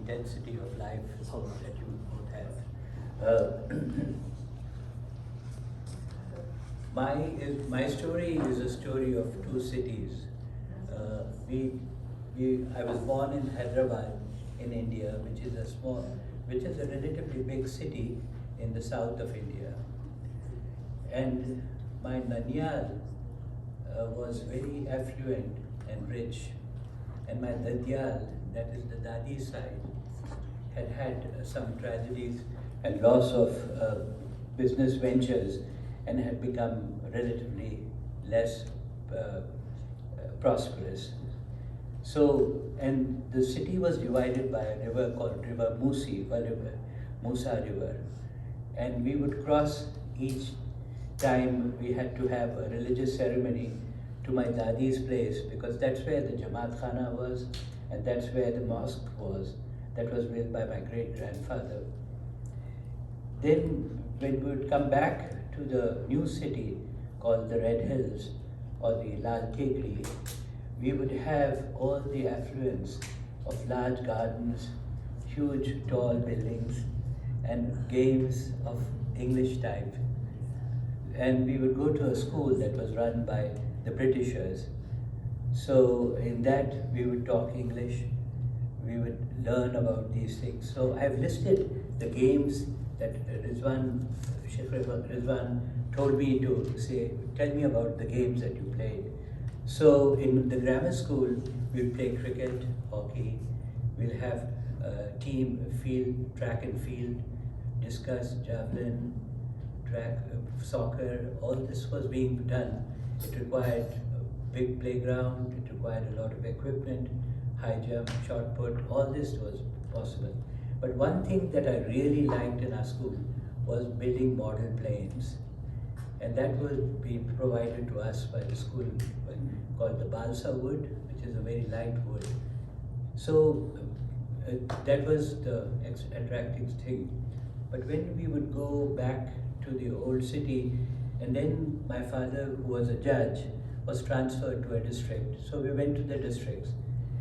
intensity of life that you both have. My story is a story of two cities. I was born in Hyderabad in India, which is a relatively big city in the south of India. And my Nanyal was very affluent and rich. And my Dadyal, that is the Dadi side, had some tragedies and loss of business ventures and had become relatively less prosperous. So, and the city was divided by a river called River Musa River. And we would cross each time we had to have a religious ceremony to my Dadi's place, because that's where the Jamaat Khana was and that's where the mosque was that was built by my great-grandfather. Then when we would come back to the new city called the Red Hills or the Lal Kegri, we would have all the affluence of large gardens, huge tall buildings, and games of English type. And we would go to a school that was run by the Britishers. So in that we would talk English, we would learn about these things. So I've listed the games that Sheikh Rizwan told me to say, tell me about the games that you played. So in the grammar school, we'll play cricket, hockey, we'll have team field, track and field, discus, javelin, track, soccer. All this was being done. It required a big playground, it required a lot of equipment, high jump, shot put, all this was possible. But one thing that I really liked in our school was building model planes. And that would be provided to us by the school called the balsa wood, which is a very light wood. So that was the attractive thing. But when we would go back to the old city, and then my father, who was a judge, was transferred to a district. So we went to the districts,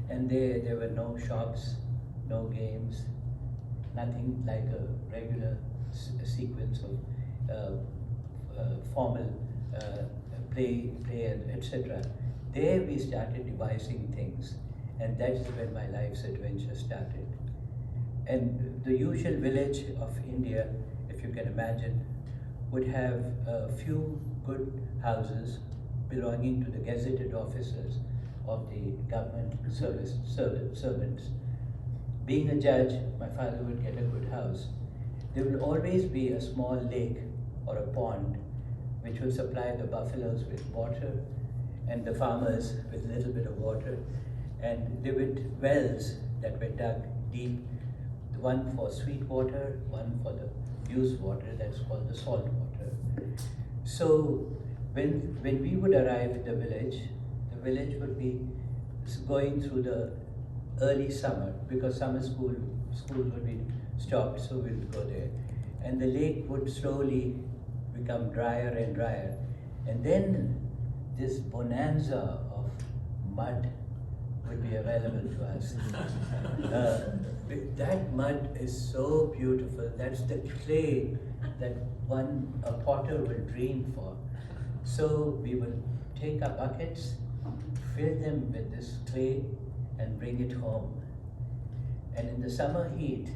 and there were no shops, no games, nothing like a regular sequence of formal play, and etc. There we started devising things, and that's when my life's adventure started. And the usual village of India, if you can imagine, would have a few good houses belonging to the gazetted officers of the government servants. Being a judge, my father would get a good house. There will always be a small lake or a pond which would supply the buffaloes with water and the farmers with a little bit of water. And there were wells that were dug deep, one for sweet water, one for the used water, that's called the salt water. So when we would arrive at the village would be going through the early summer, because summer schools would be stopped, so we would go there. And the lake would slowly become drier and drier. And then this bonanza of mud would be available to us. That mud is so beautiful. That's the clay that a potter will dream for. So we would take our buckets, fill them with this clay, and bring it home. And in the summer heat,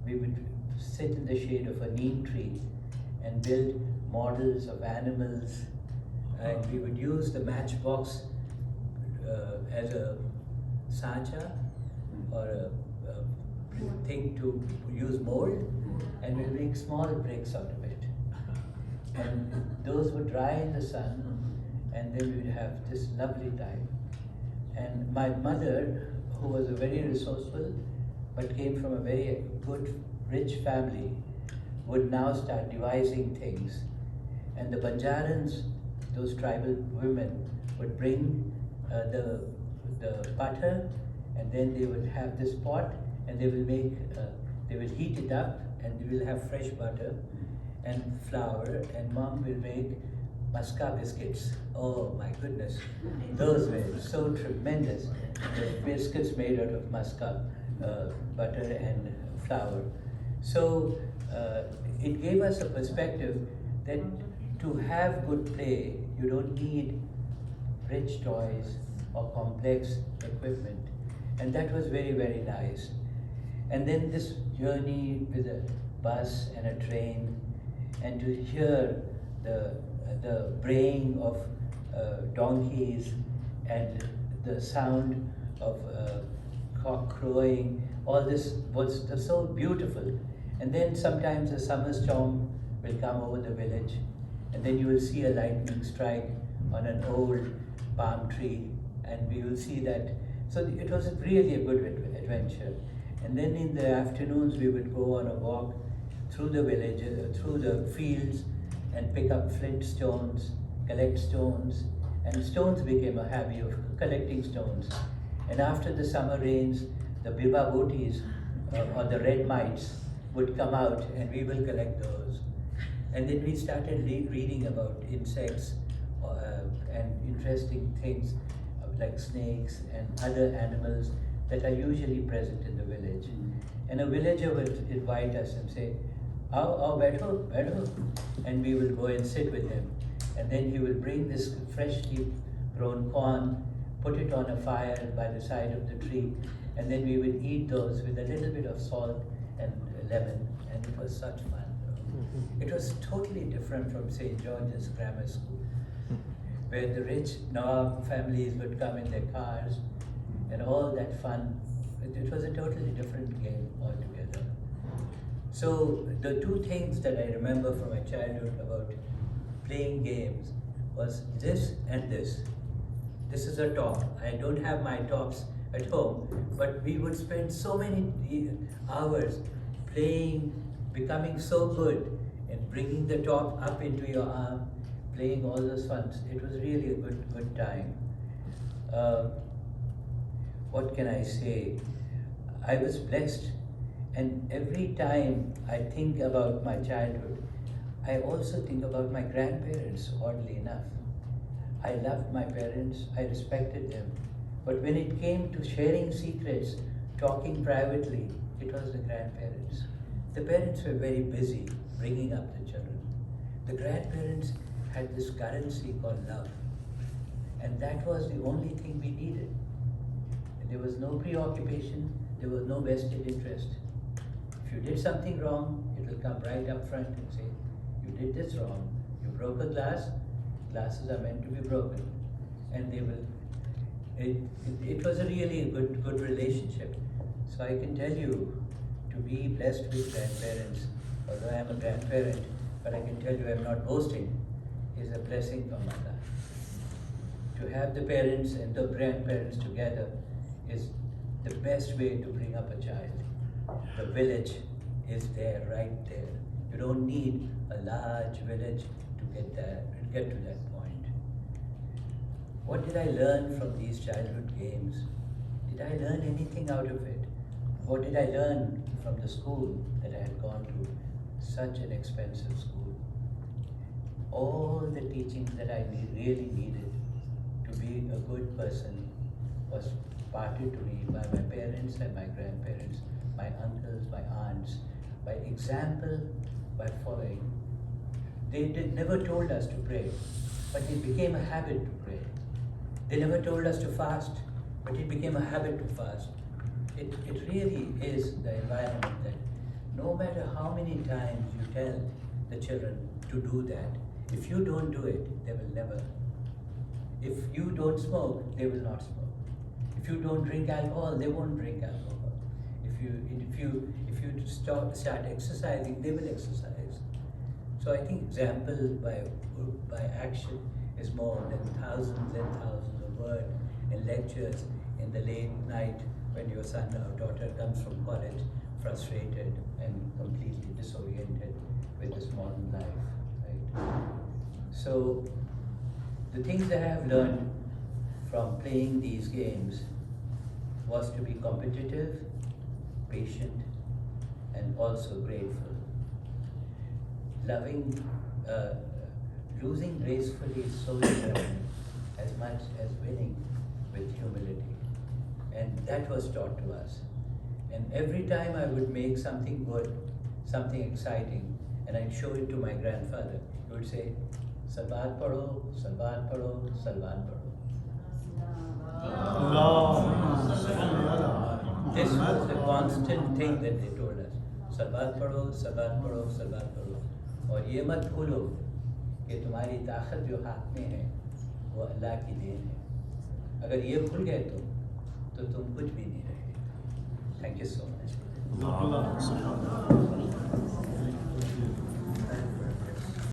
we would sit in the shade of a neem tree and build models of animals, and we would use the matchbox as a sacha or a thing to use mold, and we'll make small bricks out of it. And those would dry in the sun, and then we would have this lovely time. And my mother, who was a very resourceful but came from a very good, rich family, would now start devising things. And the Banjarans, those tribal women, would bring the butter, and then they would have this pot, and they will heat it up, and they will have fresh butter and flour, and mom will make Maska biscuits. Oh my goodness, those were so tremendous. The biscuits made out of Maska. butter and flour. So it gave us a perspective that to have good play, you don't need rich toys or complex equipment. And that was very, very nice. And then this journey with a bus and a train, and to hear the braying of donkeys and the sound of cock crowing, all this was so beautiful. And then sometimes a summer storm will come over the village, and then you will see a lightning strike on an old palm tree, and we will see that. So it was really a good adventure. And then in the afternoons we would go on a walk through the village, through the fields, and pick up flint stones, collect stones, and stones became a hobby of collecting stones. And after the summer rains, the bibabotis or the red mites would come out, and we will collect those. And then we started reading about insects and interesting things like snakes and other animals that are usually present in the village. And a villager would invite us and say, "Aao, baitho," and we will go and sit with him. And then he will bring this freshly grown corn, put it on a fire by the side of the tree, and then we would eat those with a little bit of salt and lemon, and it was such fun. It was totally different from St. George's Grammar School, where the rich Nawab families would come in their cars and all that fun. It was a totally different game altogether. So the two things that I remember from my childhood about playing games was this and this. This is a top. I don't have my tops at home, but we would spend so many hours playing, becoming so good in bringing the top up into your arm, playing all those funs. It was really a good time. What can I say? I was blessed, and every time I think about my childhood, I also think about my grandparents, oddly enough. I loved my parents, I respected them, but when it came to sharing secrets, talking privately, it was the grandparents. The parents were very busy bringing up the children. The grandparents had this currency called love, and that was the only thing we needed. There was no preoccupation, there was no vested interest. If you did something wrong, it will come right up front and say, "You did this wrong. You broke a glass. Glasses are meant to be broken." And they will. It was a really good relationship. So I can tell you, to be blessed with grandparents, although I am a grandparent, but I can tell you I'm not boasting, is a blessing from Allah. To have the parents and the grandparents together is the best way to bring up a child. The village is there, right there. You don't need a large village to get to that point. What did I learn from these childhood games? Did I learn anything out of it? What did I learn from the school that I had gone to? Such an expensive school. All the teaching that I really needed to be a good person was imparted to me by my parents and my grandparents, my uncles, my aunts, by example, by following. They never told us to pray, but it became a habit to pray. They never told us to fast, but it became a habit to fast. It really is the environment that no matter how many times you tell the children to do that, if you don't do it, they will never. If you don't smoke, they will not smoke. If you don't drink alcohol, they won't drink alcohol. If you start exercising, they will exercise. So I think example by action is more than thousands and thousands of words and lectures in the late night when your son or daughter comes from college frustrated and completely disoriented with this modern life. Right? So the things that I have learned from playing these games was to be competitive, patient, and also grateful. Losing gracefully is so important as much as winning with humility. And that was taught to us. And every time I would make something good, something exciting, and I'd show it to my grandfather. He would say, Salvat paro, Salvat paro, Salvat paro. This was the constant thing that they told us. Salvat paro, Salvat paro, Salvat paro. और ये मत भूलो कि तुम्हारी ताकत जो हाथ में है वो अल्लाह की देन है. अगर ये भूल गए तो तुम कुछ भी नहीं रहे. Thank you so much.